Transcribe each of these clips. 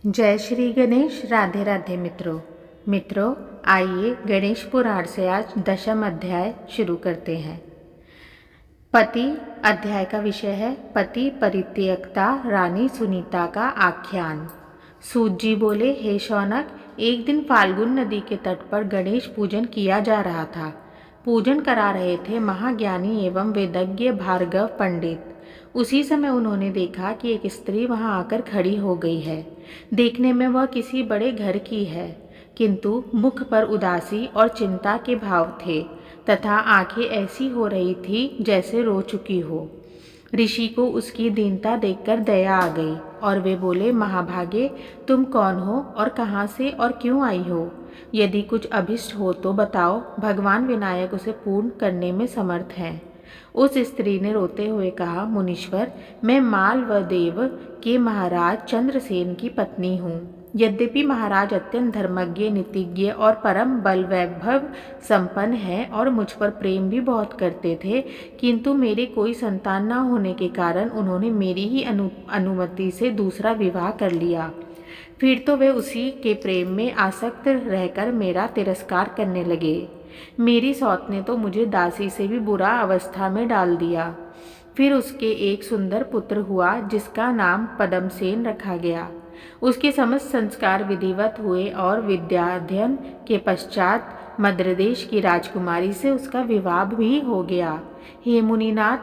जय श्री गणेश। राधे राधे मित्रों आइए गणेश पुराण से आज दशम अध्याय शुरू करते हैं। पति अध्याय का विषय है पति परित्यक्ता रानी सुनीता का आख्यान। सूत जी बोले, हे शौनक, एक दिन फाल्गुन नदी के तट पर गणेश पूजन किया जा रहा था। पूजन करा रहे थे महाज्ञानी एवं वेदज्ञ भार्गव पंडित। उसी समय उन्होंने देखा कि एक स्त्री वहां आकर खड़ी हो गई है। देखने में वह किसी बड़े घर की है, किंतु मुख पर उदासी और चिंता के भाव थे तथा आंखें ऐसी हो रही थी जैसे रो चुकी हो। ऋषि को उसकी दीनता देखकर दया आ गई और वे बोले, महाभागे, तुम कौन हो और कहाँ से और क्यों आई हो? यदि कुछ अभिष्ट हो तो बताओ, भगवान विनायक उसे पूर्ण करने में समर्थ हैं। उस स्त्री ने रोते हुए कहा, मुनीश्वर, मैं माल व देव के महाराज चंद्रसेन की पत्नी हूँ। यद्यपि महाराज अत्यंत धर्मज्ञ, नीतिज्ञ और परम बल वैभव संपन्न है और मुझ पर प्रेम भी बहुत करते थे, किंतु मेरे कोई संतान न होने के कारण उन्होंने मेरी ही अनुमति से दूसरा विवाह कर लिया। फिर तो वे उसी के प्रेम में आसक्त रहकर मेरा तिरस्कार करने लगे। मेरी सौत ने तो मुझे दासी से भी बुरा अवस्था में डाल दिया। फिर उसके एक सुंदर पुत्र हुआ जिसका नाम पद्मसेन रखा गया। उसके समस्त संस्कार विधिवत हुए और विद्याध्ययन के पश्चात मद्रदेश की राजकुमारी से उसका विवाह भी हो गया। हे मुनिनाथ,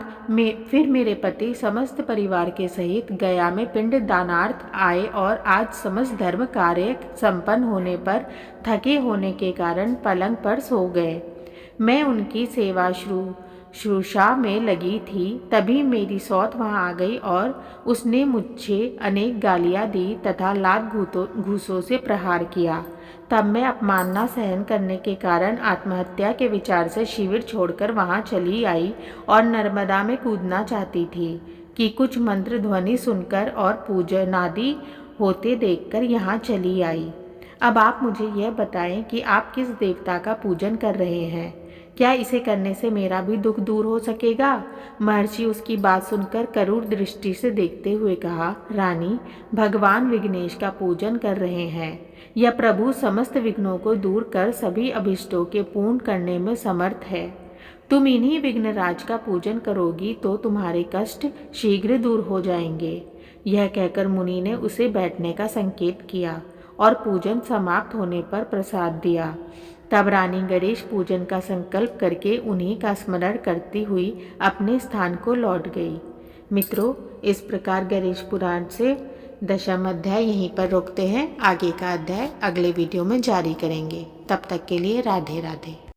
फिर मेरे पति समस्त परिवार के सहित गया में पिंड दानार्थ आए और आज समस्त धर्म कार्य संपन्न होने पर थके होने के कारण पलंग पर सो गए। मैं उनकी सेवा शुश्रूषा में लगी थी, तभी मेरी सौत वहां आ गई और उसने मुझे अनेक गालियां दी तथा लात घूसों से प्रहार किया। तब मैं अपमानना सहन करने के कारण आत्महत्या के विचार से शिविर छोड़कर वहां चली आई और नर्मदा में कूदना चाहती थी कि कुछ मंत्र ध्वनि सुनकर और पूजनादि होते देखकर यहाँ चली आई। अब आप मुझे यह बताएं कि आप किस देवता का पूजन कर रहे हैं? क्या इसे करने से मेरा भी दुख दूर हो सकेगा? महर्षि उसकी बात सुनकर करूर दृष्टि से देखते हुए कहा, रानी, भगवान विघ्नेश का पूजन कर रहे हैं। यह प्रभु समस्त विघ्नों को दूर कर सभी अभिष्टों के पूर्ण करने में समर्थ है। तुम इन्हीं विघ्नराज का पूजन करोगी तो तुम्हारे कष्ट शीघ्र दूर हो जाएंगे। यह कहकर मुनि ने उसे बैठने का संकेत किया और पूजन समाप्त होने पर प्रसाद दिया। तब रानी गणेश पूजन का संकल्प करके उन्हीं का स्मरण करती हुई अपने स्थान को लौट गई। मित्रों, इस प्रकार गणेश पुराण से दशम अध्याय यहीं पर रोकते हैं। आगे का अध्याय अगले वीडियो में जारी करेंगे। तब तक के लिए राधे राधे।